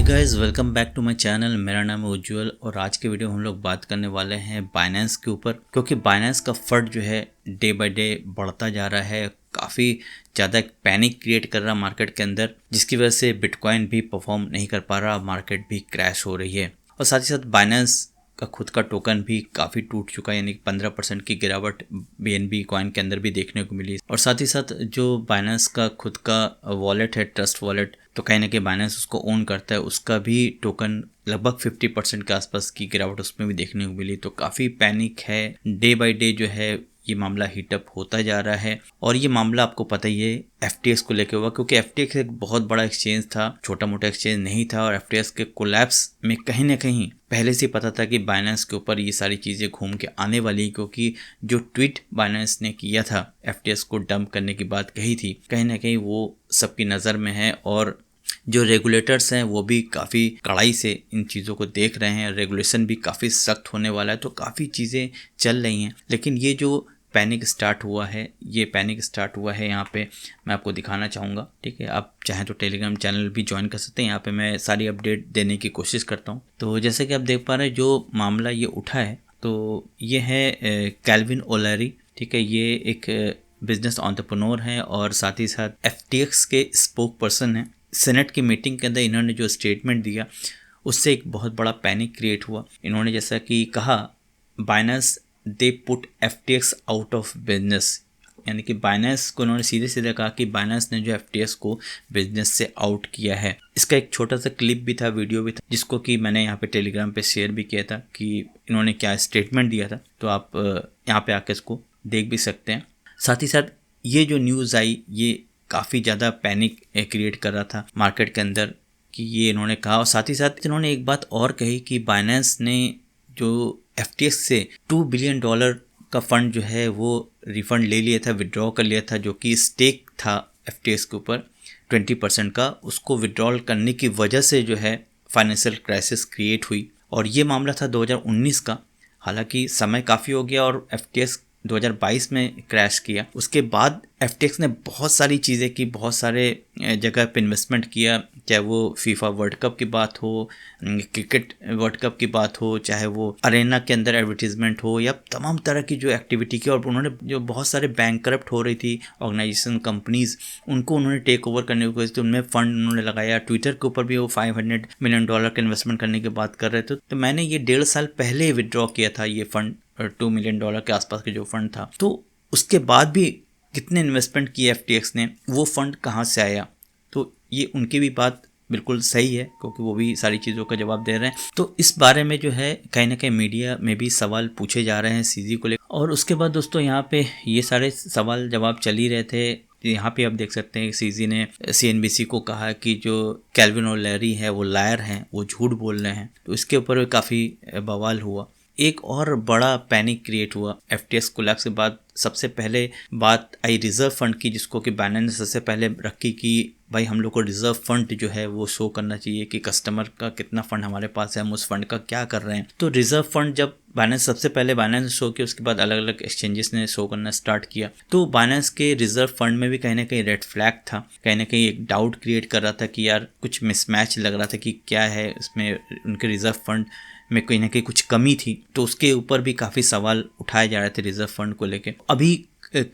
Guys, welcome back to my channel. मेरा नाम है उज्जवल और आज के वीडियो हम लोग बात करने वाले हैं बाइनेंस के ऊपर, क्योंकि बाइनेंस का फंड जो है डे बाय डे बढ़ता जा रहा है। काफ़ी ज़्यादा पैनिक क्रिएट कर रहा मार्केट के अंदर, जिसकी वजह से बिटकॉइन भी परफॉर्म नहीं कर पा रहा, मार्केट भी क्रैश हो रही है। और साथ ही साथ बाइनेंस का खुद का टोकन भी काफ़ी टूट चुका है, यानी कि 15% की गिरावट BNB कॉइन के अंदर भी देखने को मिली। और साथ ही साथ जो बाइनेंस का खुद का वॉलेट है, ट्रस्ट वॉलेट, तो कहीं ना कहीं बाइनेंस उसको ओन करता है, उसका भी टोकन लगभग 50% के आसपास की गिरावट उसमें भी देखने को मिली। तो काफ़ी पैनिक है, डे बाय डे जो है ये मामला हीटअप होता जा रहा है। और ये मामला आपको पता ही है FTX को लेकर हुआ, क्योंकि FTX एक बहुत बड़ा एक्सचेंज था, छोटा मोटा एक्सचेंज नहीं था। और FTX के कोलैप्स में कहीं ना कहीं पहले से पता था कि बाइनेंस के ऊपर ये सारी चीज़ें घूम के आने वाली, क्योंकि जो ट्वीट बाइनेंस ने किया था FTX को डंप करने की बात कही थी, कहीं ना कहीं वो सबकी नज़र में है। और जो रेगुलेटर्स हैं वो भी काफ़ी कड़ाई से इन चीज़ों को देख रहे हैं, रेगुलेशन भी काफ़ी सख्त होने वाला है। तो काफ़ी चीज़ें चल रही हैं, लेकिन ये जो पैनिक स्टार्ट हुआ है, ये पैनिक स्टार्ट हुआ है यहाँ पे मैं आपको दिखाना चाहूँगा। ठीक है, आप चाहें तो टेलीग्राम चैनल भी ज्वाइन कर सकते हैं, यहाँ पे मैं सारी अपडेट देने की कोशिश करता हूँ। तो जैसे कि आप देख पा रहे हैं, जो मामला ये उठा है तो ये है कैल्विन ओलेरी। ठीक है, ये एक बिजनेस एंटरप्रेन्योर हैं और साथ ही साथ FTX के स्पोक पर्सन हैं। सेनेट की मीटिंग के अंदर इन्होंने जो स्टेटमेंट दिया उससे एक बहुत बड़ा पैनिक क्रिएट हुआ। इन्होंने जैसा कि कहा, Binance they put FTX out of business, यानी कि बाइनेंस को उन्होंने सीधे सीधे कहा कि बाइनेंस ने जो FTX को बिजनेस से आउट किया है। इसका एक छोटा सा क्लिप भी था, वीडियो भी था, जिसको कि मैंने यहाँ पे टेलीग्राम पे शेयर भी किया था कि इन्होंने क्या स्टेटमेंट दिया था। तो आप यहाँ पे आके इसको देख भी सकते हैं। साथ ही साथ ये जो न्यूज़ आई ये काफ़ी ज़्यादा पैनिक क्रिएट कर रहा था मार्केट के अंदर कि ये इन्होंने कहा। और साथ ही साथ इन्होंने एक बात और कही कि बाइनेंस ने जो FTX से $2 बिलियन का फंड जो है वो रिफंड ले लिया था, विड्रॉ कर लिया था, जो कि स्टेक था FTX के ऊपर 20% का, उसको विड्रॉल करने की वजह से जो है फाइनेंशियल क्राइसिस क्रिएट हुई। और ये मामला था 2019 का, हालांकि समय काफ़ी हो गया और FTX 2022 में क्रैश किया। उसके बाद FTX ने बहुत सारी चीज़ें की, बहुत सारे जगह पे इन्वेस्टमेंट किया, चाहे वो FIFA वर्ल्ड कप की बात हो, क्रिकेट वर्ल्ड कप की बात हो, चाहे वो अरेना के अंदर एडवर्टीजमेंट हो, या तमाम तरह की जो एक्टिविटी की। और उन्होंने जो बहुत सारे बैंक करप्ट हो रही थी ऑर्गेनाइजेशन, कंपनीज, उनको उन्होंने टेक ओवर करने की कोशिश की, उनमें फंड उन्होंने लगाया। ट्विटर के ऊपर भी वो $500 मिलियन का इन्वेस्टमेंट करने की बात कर रहे थे। तो मैंने ये 1.5 साल पहले विड्रॉ किया था ये फंड, $2 मिलियन के आसपास के जो फंड था। तो उसके बाद भी कितने इन्वेस्टमेंट किए FTX ने, वो फंड कहाँ से आया? तो ये उनकी भी बात बिल्कुल सही है, क्योंकि वो भी सारी चीज़ों का जवाब दे रहे हैं। तो इस बारे में जो है कहीं ना कहीं मीडिया में भी सवाल पूछे जा रहे हैं CZ को लेकर। और उसके बाद दोस्तों यहाँ पे ये सारे सवाल जवाब चल ही रहे थे। यहाँ पे आप देख सकते हैं CZ ने CNBC को कहा कि जो कैल्विन ओलेरी है वो लायर हैं, वो झूठ बोल रहे हैं। तो इसके ऊपर काफ़ी बवाल हुआ। एक और बड़ा पैनिक क्रिएट हुआ FTX कोलैप्स के बाद। सबसे पहले बात आई रिजर्व फंड की, जिसको कि बाइनेंस ने सबसे पहले रखी कि भाई हम लोग को रिजर्व फंड जो है वो शो करना चाहिए कि कस्टमर का कितना फंड हमारे पास है, हम उस फंड का क्या कर रहे हैं। तो रिजर्व फंड जब बाइनेंस सबसे पहले बाइनेंस ने शो किया, उसके बाद अलग अलग एक्सचेंजेस ने शो करना स्टार्ट किया। तो बाइनेंस के रिजर्व फंड में भी कहीं ना कहीं रेड फ्लैग था, कहीं ना कहीं एक डाउट क्रिएट कर रहा था कि यार कुछ मिसमैच लग रहा था कि क्या है इसमें, उनके रिजर्व फंड में कहीं ना कहीं कुछ कमी थी। तो उसके ऊपर भी काफ़ी सवाल उठाए जा रहे थे रिजर्व फंड को लेके। अभी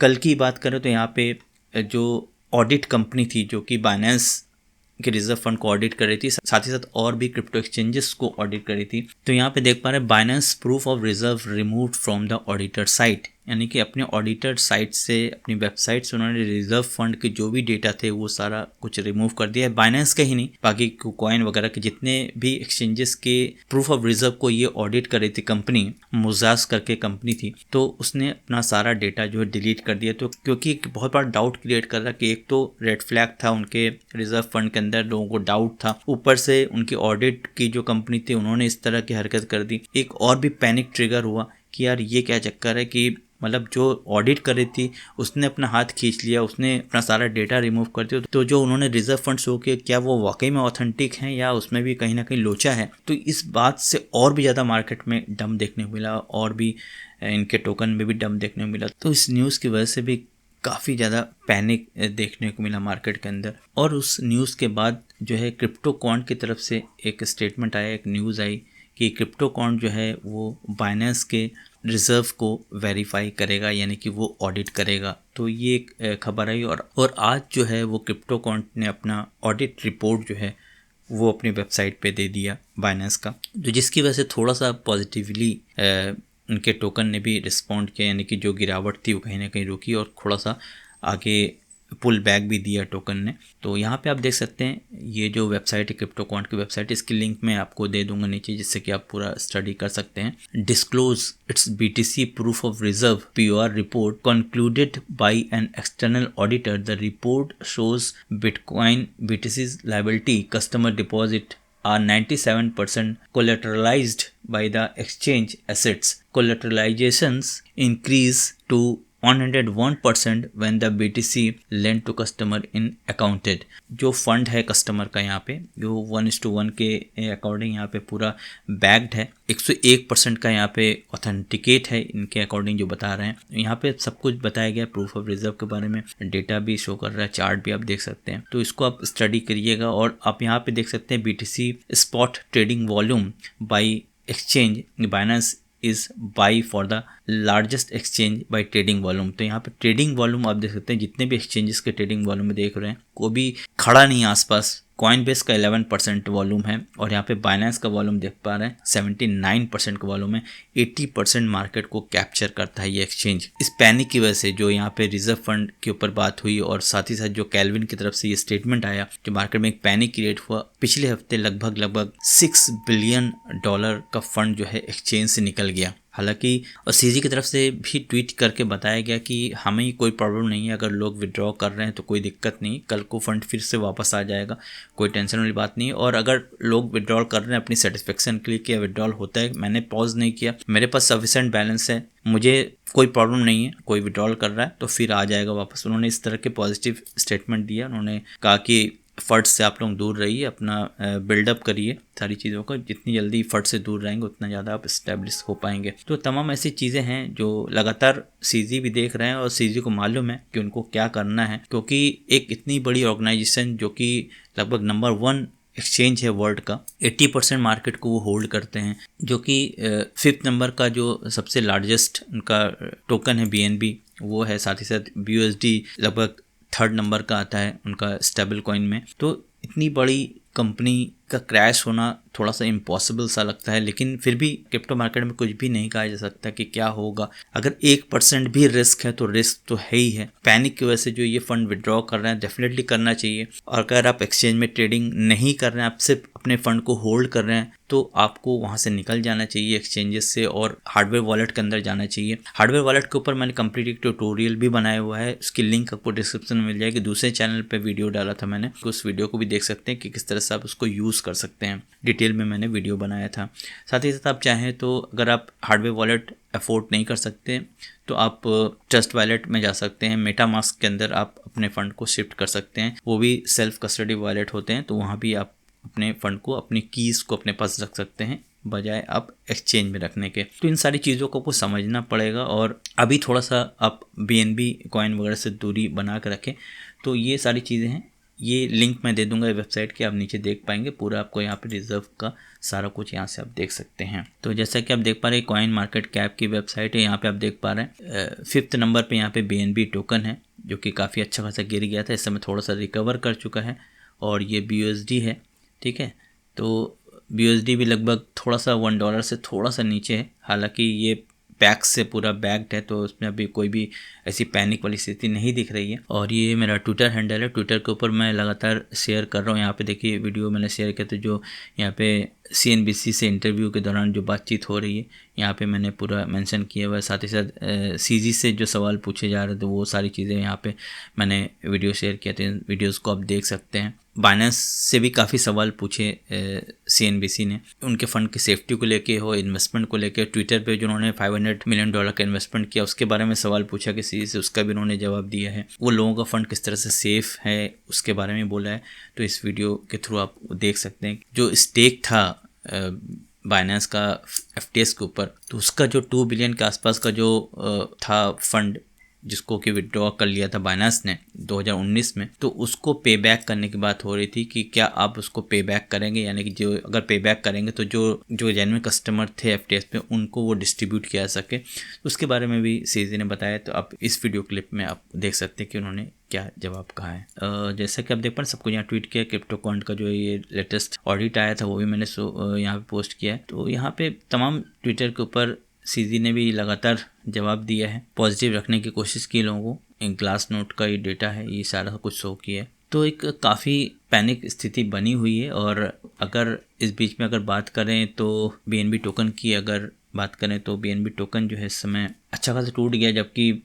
कल की बात करें तो यहाँ पे जो ऑडिट कंपनी थी जो कि बाइनेंस के रिजर्व फंड को ऑडिट कर रही थी, साथ ही साथ और भी क्रिप्टो एक्सचेंजेस को ऑडिट कर रही थी। तो यहाँ पे देख पा रहे हैं Binance proof of reserve removed from the auditor site, यानी कि अपने ऑडिटर साइट से, अपनी वेबसाइट से उन्होंने रिजर्व फंड के जो भी डेटा थे वो सारा कुछ रिमूव कर दिया है। बाइनेंस का ही नहीं, बाकी कॉइन वगैरह के जितने भी एक्सचेंजेस के प्रूफ ऑफ रिजर्व को ये ऑडिट कर रही थी कंपनी, मुजास करके कंपनी थी, तो उसने अपना सारा डेटा जो है डिलीट कर दिया। तो क्योंकि एक बहुत बड़ा डाउट क्रिएट कर रहा कि एक तो रेड फ्लैग था उनके रिजर्व फंड के अंदर, लोगों को डाउट था, ऊपर से उनकी ऑडिट की जो कंपनी थी उन्होंने इस तरह की हरकत कर दी। एक और भी पैनिक ट्रिगर हुआ कि यार ये क्या चक्कर है कि मतलब जो ऑडिट कर रही थी उसने अपना हाथ खींच लिया, उसने अपना सारा डेटा रिमूव कर दिया। तो जो उन्होंने रिजर्व फंड शो किया, क्या वो वाकई में ऑथेंटिक हैं या उसमें भी कहीं ना कहीं लोचा है? तो इस बात से और भी ज़्यादा मार्केट में डम देखने को मिला और भी इनके टोकन में भी डम देखने को मिला। तो इस न्यूज़ की वजह से भी काफ़ी ज़्यादा पैनिक देखने को मिला मार्केट के अंदर। और उस न्यूज़ के बाद जो है क्रिप्टोकॉन की तरफ से एक स्टेटमेंट आया, एक न्यूज़ आई कि क्रिप्टोकॉन जो है वो बाइनेंस के रिज़र्व को वेरीफाई करेगा, यानी कि वो ऑडिट करेगा। तो ये एक खबर आई और आज जो है वो क्रिप्टोकॉन ने अपना ऑडिट रिपोर्ट जो है वो अपनी वेबसाइट पे दे दिया बाइनेंस का, तो जिसकी वजह से थोड़ा सा पॉजिटिवली उनके टोकन ने भी रिस्पॉन्ड किया, यानी कि जो गिरावट थी वो कहीं ना कहीं रुकी और थोड़ा सा आगे पुल बैक भी दिया टोकन ने। तो यहाँ पे आप देख सकते हैं ये जो वेबसाइट है क्रिप्टोकॉन की वेबसाइट, इसकी लिंक मैं आपको दे दूंगा नीचे, जिससे कि आप पूरा स्टडी कर सकते हैं। Disclose its BTC proof of reserve POR report concluded by an external auditor. The report shows bitcoin BTC's liability customer deposit are 97% collateralized by the exchange assets. Collateralizations increase to 101% when the BTC lent to customer in accounted। जो fund है customer का यहाँ पे जो 1:1 के according यहाँ पे पूरा बैक्ड है, 101% का यहाँ पे ऑथेंटिकेट है इनके अकॉर्डिंग जो बता रहे हैं। यहाँ पे सब कुछ बताया गया प्रूफ ऑफ रिजर्व के बारे में, डेटा भी शो कर रहा है, चार्ट भी आप देख सकते हैं। तो इसको आप स्टडी करिएगा और आप यहाँ पे देख सकते हैं BTC spot trading volume by exchange Binance is by for the largest exchange by trading volume. तो यहाँ पे ट्रेडिंग वॉल्यूम आप देख सकते हैं, जितने भी एक्सचेंजेस के ट्रेडिंग वॉल्यूम में देख रहे हैं कोई भी खड़ा नहीं है आसपास। कॉइनबेस का 11% वॉल्यूम है और यहाँ पे बाइनेंस का वॉल्यूम देख पा रहे हैं 79% का वॉल्यूम है। 80% मार्केट को कैप्चर करता है ये एक्सचेंज। इस पैनिक की वजह से जो यहाँ पे रिजर्व फंड के ऊपर बात हुई और साथ ही साथ जो कैल्विन की तरफ से ये स्टेटमेंट आया, जो मार्केट में एक पैनिक क्रिएट हुआ। पिछले हफ्ते लगभग $6 बिलियन का फंड जो है एक्सचेंज से निकल गया। हालांकि और CZ की तरफ से भी ट्वीट करके बताया गया कि हमें कोई प्रॉब्लम नहीं है, अगर लोग विड्रॉ कर रहे हैं तो कोई दिक्कत नहीं, कल को फंड फिर से वापस आ जाएगा, कोई टेंशन वाली बात नहीं। और अगर लोग विड्रॉल कर रहे हैं अपनी सेटिस्फेक्शन के लिए कि विड्रॉल होता है, मैंने पॉज नहीं किया, मेरे पास सफिशिएंट बैलेंस है, मुझे कोई प्रॉब्लम नहीं है, कोई विड्रॉल कर रहा है तो फिर आ जाएगा वापस। उन्होंने इस तरह के पॉजिटिव स्टेटमेंट दिया। उन्होंने कहा कि फट से आप लोग दूर रहिए, अपना बिल्डअप करिए सारी चीज़ों का, जितनी जल्दी फट से दूर रहेंगे उतना ज़्यादा आप इस्टेब्लिश हो पाएंगे। तो तमाम ऐसी चीज़ें हैं जो लगातार CZ भी देख रहे हैं और CZ को मालूम है कि उनको क्या करना है, क्योंकि एक इतनी बड़ी ऑर्गेनाइजेशन जो कि लगभग नंबर 1 एक्सचेंज है वर्ल्ड का, 80% मार्केट को वो होल्ड करते हैं, जो कि 5th नंबर का जो सबसे लार्जेस्ट उनका टोकन है BNB वो है, साथ ही साथ BUSD लगभग 3rd नंबर का आता है उनका स्टेबल कॉइन में। तो इतनी बड़ी कंपनी का क्रैश होना थोड़ा सा इम्पॉसिबल सा लगता है, लेकिन फिर भी क्रिप्टो मार्केट में कुछ भी नहीं कहा जा सकता कि क्या होगा। अगर 1% भी रिस्क है तो रिस्क तो है ही है। पैनिक की वजह से जो ये फंड विड्रॉ कर रहे हैं डेफिनेटली करना चाहिए, और अगर आप एक्सचेंज में ट्रेडिंग नहीं कर रहे हैं, आप सिर्फ अपने फंड को होल्ड कर रहे हैं, तो आपको वहाँ से निकल जाना चाहिए एक्सचेंजेस से और हार्डवेयर वॉलेट के अंदर जाना चाहिए। हार्डवेयर वॉलेट के ऊपर मैंने कंप्लीट एक ट्यूटोरियल भी बनाया हुआ है, उसकी लिंक आपको डिस्क्रिप्शन में मिल जाएगी। दूसरे चैनल पे वीडियो डाला था मैंने, उस वीडियो को भी देख सकते हैं कि किस तरह से आप उसको यूज़ कर सकते हैं, डिटेल में मैंने वीडियो बनाया था। साथ ही साथ आप चाहें तो अगर आप हार्डवेयर वॉलेट अफोर्ड नहीं कर सकते तो आप ट्रस्ट वॉलेट में जा सकते हैं। मेटामास्क के अंदर आप अपने फ़ंड को शिफ्ट कर सकते हैं, वो भी सेल्फ कस्टडी वॉलेट होते हैं, तो वहाँ भी आप अपने फ़ंड को, अपनी कीज़ को अपने पास रख सकते हैं बजाय आप एक्सचेंज में रखने के। तो इन सारी चीज़ों को आपको समझना पड़ेगा और अभी थोड़ा सा आप BNB कॉइन वगैरह से दूरी बना कर रखें। तो ये सारी चीज़ें हैं, ये लिंक मैं दे दूंगा वेबसाइट के, आप नीचे देख पाएंगे पूरा, आपको यहाँ पे रिजर्व का सारा कुछ यहाँ से आप देख सकते हैं। तो जैसा कि आप देख पा रहे हैं कॉइन मार्केट कैप की वेबसाइट है, यहाँ पे आप देख पा रहे हैं 5th नंबर पे यहाँ पे BNB टोकन है, जो कि काफ़ी अच्छा खासा गिर गया था, इस समय थोड़ा सा रिकवर कर चुका है। और ये BUSD है, ठीक है, तो BUSD भी लगभग थोड़ा सा $1 से थोड़ा सा नीचे है। हालांकि ये पैक्स से पूरा बैग्ड है, तो उसमें अभी कोई भी ऐसी पैनिक वाली स्थिति नहीं दिख रही है। और ये मेरा ट्विटर हैंडल है, ट्विटर के ऊपर मैं लगातार शेयर कर रहा हूँ। यहाँ पे देखिए वीडियो मैंने शेयर किया, तो जो यहाँ पे CNBC से इंटरव्यू के दौरान जो बातचीत हो रही है यहाँ पे मैंने पूरा मेंशन किया हुआ है। साथ ही साथ CZ से जो सवाल पूछे जा रहे थे वो सारी चीज़ें यहाँ पे मैंने वीडियो शेयर किया थे, वीडियोस को आप देख सकते हैं। बाइनेंस से भी काफ़ी सवाल पूछे CNBC ने, उनके फ़ंड की सेफ्टी को लेके हो, इन्वेस्टमेंट को लेके। ट्विटर पे जो उन्होंने $500 मिलियन का इन्वेस्टमेंट किया उसके बारे में सवाल पूछा कि CZ से, उसका भी उन्होंने जवाब दिया है। वो लोगों का फ़ंड किस तरह से सेफ़ है उसके बारे में बोला है, तो इस वीडियो के थ्रू आप देख सकते हैं। जो स्टेक था बाइनेंस का FTX के ऊपर, तो उसका जो 2 बिलियन के आसपास का जो था फंड, जिसको कि विड्रॉ कर लिया था बाइनेंस ने 2019 में, तो उसको पे बैक करने की बात हो रही थी कि क्या आप उसको पे बैक करेंगे, यानी कि जो अगर पे बैक करेंगे तो जो जेन्युइन कस्टमर थे FTX पे उनको वो डिस्ट्रीब्यूट किया सके। उसके बारे में भी सीजी ने बताया, तो आप इस वीडियो क्लिप में आप देख सकते हैं कि उन्होंने क्या जवाब कहा है। जैसा कि आप देख पा रहे हैं, सबको यहाँ ट्वीट किया क्रिप्टोकॉइन का जो ये लेटेस्ट ऑडिट आया था वो भी मैंने यहाँ पे पोस्ट किया है। तो यहाँ पे तमाम ट्विटर के ऊपर सीजी ने भी लगातार जवाब दिया है, पॉजिटिव रखने की कोशिश की लोगों को। ग्लास नोट का ये डेटा है, ये सारा कुछ शो किया है। तो एक काफ़ी पैनिक स्थिति बनी हुई है। और अगर इस बीच में अगर बात करें तो BNB टोकन की अगर बात करें तो BNB टोकन जो है इस समय अच्छा खासा टूट गया, जबकि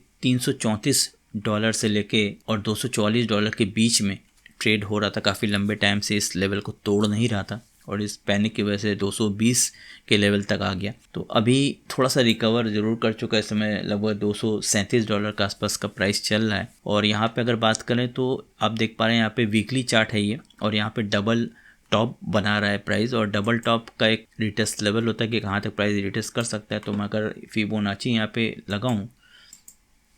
334 डॉलर से लेके और $244 के बीच में ट्रेड हो रहा था। काफ़ी लंबे टाइम से इस लेवल को तोड़ नहीं रहा था और इस पैनिक की वजह से 220 के लेवल तक आ गया। तो अभी थोड़ा सा रिकवर ज़रूर कर चुका है। इस समय लगभग $237 के आसपास का प्राइस चल रहा है। और यहाँ पे अगर बात करें तो आप देख पा रहे हैं यहाँ पे वीकली चार्ट है ये, और यहाँ पे डबल टॉप बना रहा है प्राइस। और डबल टॉप का एक रिटेस्ट लेवल होता है कि कहाँ तक प्राइस रिटेस्ट कर सकता है। तो मैं अगर फिबोनाची यहाँ पे लगाऊँ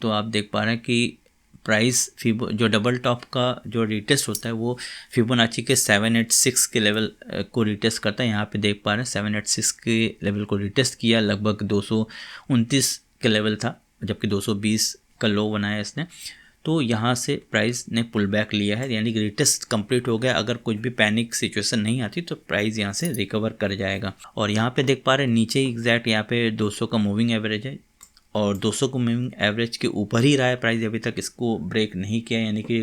तो आप देख पा रहे हैं कि प्राइस जो डबल टॉप का जो रिटेस्ट होता है वो फिबोनाची के 786 के लेवल को रिटेस्ट करता है। यहाँ पे देख पा रहे हैं 786 के लेवल को रिटेस्ट किया, लगभग 229 के लेवल था, जबकि 220 का लो बनाया इसने। तो यहाँ से प्राइस ने पुल बैक लिया है, यानी कि रिटेस्ट कंप्लीट हो गया। अगर कुछ भी पैनिक सिचुएशन नहीं आती तो प्राइस यहाँ से रिकवर कर जाएगा। और यहाँ पे देख पा रहे हैं नीचे एग्जैक्ट यहाँ पे 200 का मूविंग एवरेज है और 200 को मूविंग एवरेज के ऊपर ही रहा है प्राइस, अभी तक इसको ब्रेक नहीं किया। यानी कि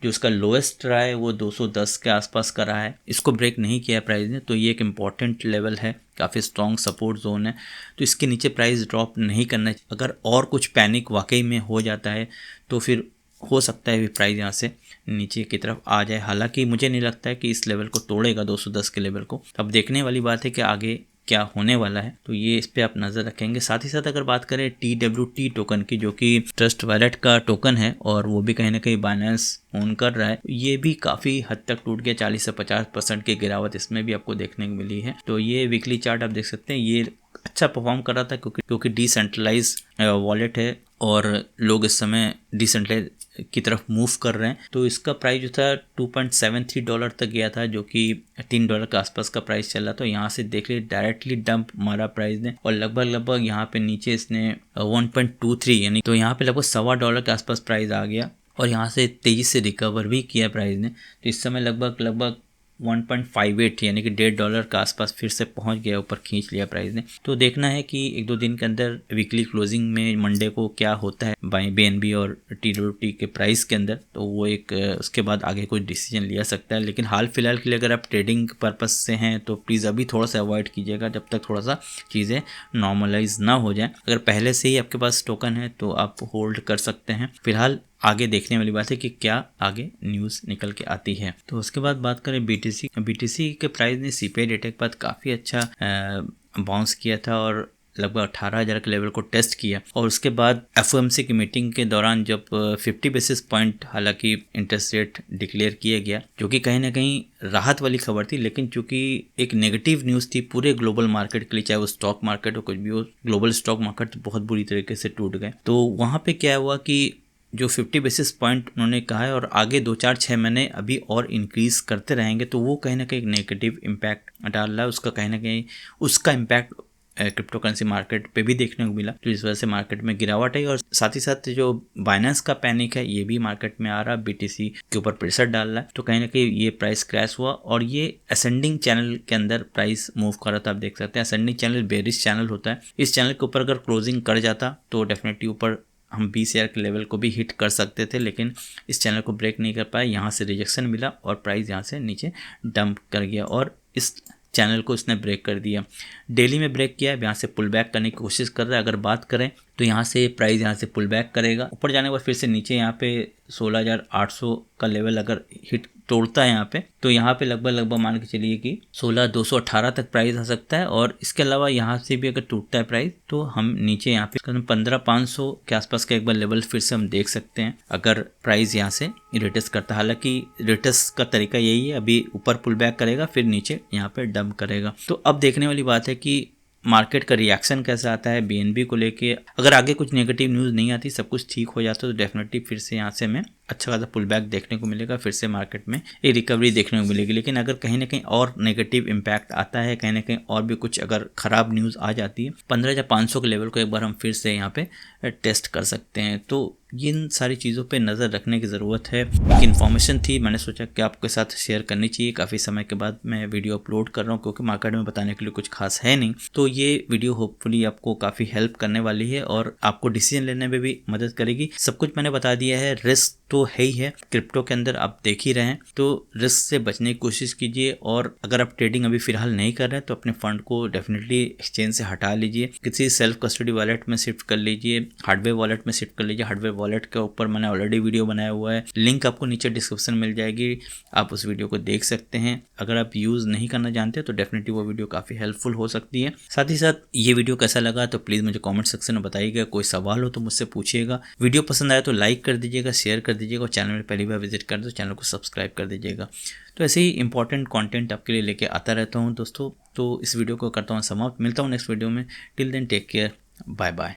जो उसका लोएस्ट रहा है वो 210 के आसपास का रहा है, इसको ब्रेक नहीं किया प्राइस ने। तो ये एक इम्पॉर्टेंट लेवल है, काफ़ी स्ट्रॉन्ग सपोर्ट जोन है। तो इसके नीचे प्राइस ड्रॉप नहीं करना चाहिए। अगर और कुछ पैनिक वाकई में हो जाता है तो फिर हो सकता है प्राइस यहाँ से नीचे की तरफ आ जाए। हालांकि मुझे नहीं लगता है कि इस लेवल को तोड़ेगा 210 के लेवल को। अब देखने वाली बात है कि आगे क्या होने वाला है, तो ये इस पे आप नज़र रखेंगे। साथ ही साथ अगर बात करें TWT टोकन की, जो कि ट्रस्ट वॉलेट का टोकन है और वो भी कहीं ना कहीं बाइनेंस ओन कर रहा है, ये भी काफ़ी हद तक टूट गया। 40 से 50% की गिरावट इसमें भी आपको देखने को मिली है। तो ये वीकली चार्ट आप देख सकते हैं, ये अच्छा परफॉर्म कर रहा था क्योंकि डिसेंट्रलाइज वॉलेट है और लोग इस समय डिसेंट्रलाइज की तरफ मूव कर रहे हैं। तो इसका प्राइस जो था $2.73 तक गया था, जो कि $3 के आसपास का प्राइस चल रहा। तो यहाँ से देख लीजिए डायरेक्टली डंप मारा प्राइस ने और लगभग यहाँ पे नीचे इसने 1.23 यानी तो यहाँ पे लगभग $1.25 के आसपास प्राइस आ गया और यहाँ से तेजी से रिकवर भी किया प्राइस ने। तो इस समय लगभग 1.58 यानी कि $1.50 के आसपास फिर से पहुंच गया, ऊपर खींच लिया प्राइस ने। तो देखना है कि 1-2 दिन के अंदर वीकली क्लोजिंग में मंडे को क्या होता है BNB और TWT के प्राइस के अंदर, तो वो एक उसके बाद आगे कोई डिसीजन लिया सकता है। लेकिन हाल फिलहाल के लिए अगर आप ट्रेडिंग पर्पस से हैं तो प्लीज़ अभी थोड़ा सा अवॉइड कीजिएगा जब तक थोड़ा सा चीज़ें नॉर्मलाइज ना हो जाए। अगर पहले से ही आपके पास टोकन है तो आप होल्ड कर सकते हैं। फिलहाल आगे देखने वाली बात है कि क्या आगे न्यूज़ निकल के आती है। तो उसके बाद बात करें BTC के प्राइस ने CPI डेटा के बाद काफ़ी अच्छा बाउंस किया था और लगभग 18,000 के लेवल को टेस्ट किया। और उसके बाद FOMC की मीटिंग के दौरान जब 50 बेसिस पॉइंट हालांकि इंटरेस्ट रेट डिक्लेयर किया गया, जो कि कहीं ना कहीं राहत वाली खबर थी, लेकिन चूंकि एक नेगेटिव न्यूज़ थी पूरे ग्लोबल मार्केट के लिए, चाहे वो स्टॉक मार्केट हो कुछ भी हो, ग्लोबल स्टॉक मार्केट बहुत बुरी तरीके से टूट गए। तो वहाँ पे क्या हुआ कि जो 50 बेसिस पॉइंट उन्होंने कहा है और आगे 2-4-6 महीने अभी और इंक्रीज करते रहेंगे, तो वो कहीं ना कहीं नेगेटिव इम्पैक्ट डाल रहा है। उसका कहीं ना कहीं उसका इम्पैक्ट क्रिप्टो करेंसी मार्केट पे भी देखने को मिला, तो इस वजह से मार्केट में गिरावट है। और साथ ही साथ जो बाइनेंस का पैनिक है ये भी मार्केट में आ रहा है, BTC के ऊपर प्रेशर डाल रहा है। तो कहीं ना कहीं ये प्राइस क्रैश हुआ और ये असेंडिंग चैनल के अंदर प्राइस मूव कर रहा था। आप देख सकते हैं असेंडिंग चैनल बेरिश चैनल होता है, इस चैनल के ऊपर अगर क्लोजिंग कर जाता तो डेफिनेटली ऊपर हम 20,000 के लेवल को भी हिट कर सकते थे, लेकिन इस चैनल को ब्रेक नहीं कर पाए। यहाँ से रिजेक्शन मिला और प्राइस यहाँ से नीचे डंप कर गया और इस चैनल को इसने ब्रेक कर दिया। डेली में ब्रेक किया है, यहाँ से पुल बैक करने की कोशिश कर रहा है। अगर बात करें तो यहाँ से प्राइस यहाँ से पुल बैक करेगा, ऊपर जाने के बाद फिर से नीचे यहाँ पे 16,800 का लेवल अगर हिट तोड़ता है यहाँ पे, तो यहाँ पे लगभग मान के चलिए कि 16,218 तक प्राइस आ सकता है। और इसके अलावा यहाँ से भी अगर टूटता है प्राइस तो हम नीचे यहाँ पे 15,500 के आसपास का एक बार लेवल फिर से हम देख सकते हैं अगर प्राइस यहाँ से रिटेस्ट करता है। हालांकि रिटेस्ट का तरीका यही है, अभी ऊपर पुल बैक करेगा फिर नीचे यहाँ पे डंप करेगा। तो अब देखने वाली बात है कि मार्केट का रिएक्शन कैसा आता है बीएनबी को लेके। अगर आगे कुछ नेगेटिव न्यूज़ नहीं आती, सब कुछ ठीक हो जाता, तो डेफिनेटली फिर से यहाँ से हमें अच्छा खासा पुल बैक देखने को मिलेगा, फिर से मार्केट में एक रिकवरी देखने को मिलेगी। लेकिन अगर कहीं ना कहीं और नेगेटिव इम्पैक्ट आता है, कहीं ना कहीं और भी कुछ अगर ख़राब न्यूज़ आ जाती है, 15,500 के लेवल को एक बार हम फिर से यहाँ पे टेस्ट कर सकते हैं। तो इन सारी चीज़ों पे नज़र रखने की ज़रूरत है। एक इन्फॉर्मेशन थी, मैंने सोचा कि आपके साथ शेयर करनी चाहिए। काफ़ी समय के बाद मैं वीडियो अपलोड कर रहा हूँ, क्योंकि मार्केट में बताने के लिए कुछ खास है नहीं। तो ये वीडियो होपफुली आपको काफ़ी हेल्प करने वाली है और आपको डिसीजन लेने में भी मदद करेगी। सब कुछ मैंने बता दिया है। रिस्क तो है ही है क्रिप्टो के अंदर, आप देख ही रहे हैं। तो रिस्क से बचने की कोशिश कीजिए, और अगर आप ट्रेडिंग अभी फिलहाल नहीं कर रहे हैं तो अपने फंड को डेफिनेटली एक्सचेंज से हटा लीजिए, किसी सेल्फ कस्टडी वॉलेट में शिफ्ट कर लीजिए, हार्डवेयर वॉलेट में शिफ्ट कर लीजिए। हार्डवेयर वॉलेट के ऊपर मैंने ऑलरेडी वीडियो बनाया हुआ है, लिंक आपको नीचे डिस्क्रिप्शन मिल जाएगी, आप उस वीडियो को देख सकते हैं। अगर आप यूज़ नहीं करना जानते तो डेफिनेटली वो वीडियो काफ़ी हेल्पफुल हो सकती है। साथ ही साथ ये वीडियो कैसा लगा तो प्लीज़ मुझे कमेंट सेक्शन में बताइएगा। कोई सवाल हो तो मुझसे पूछिएगा। वीडियो पसंद आया तो लाइक कर दीजिएगा, शेयर कर दीजिएगा, और चैनल में पहली बार विजिट कर दो चैनल को सब्सक्राइब कर दीजिएगा। तो ऐसे ही इंपॉर्टेंट कंटेंट आपके लिए लेके आता रहता हूँ दोस्तों। तो इस वीडियो को करता हूँ समाप्त, मिलता हूँ नेक्स्ट वीडियो में। Till then take care, bye bye.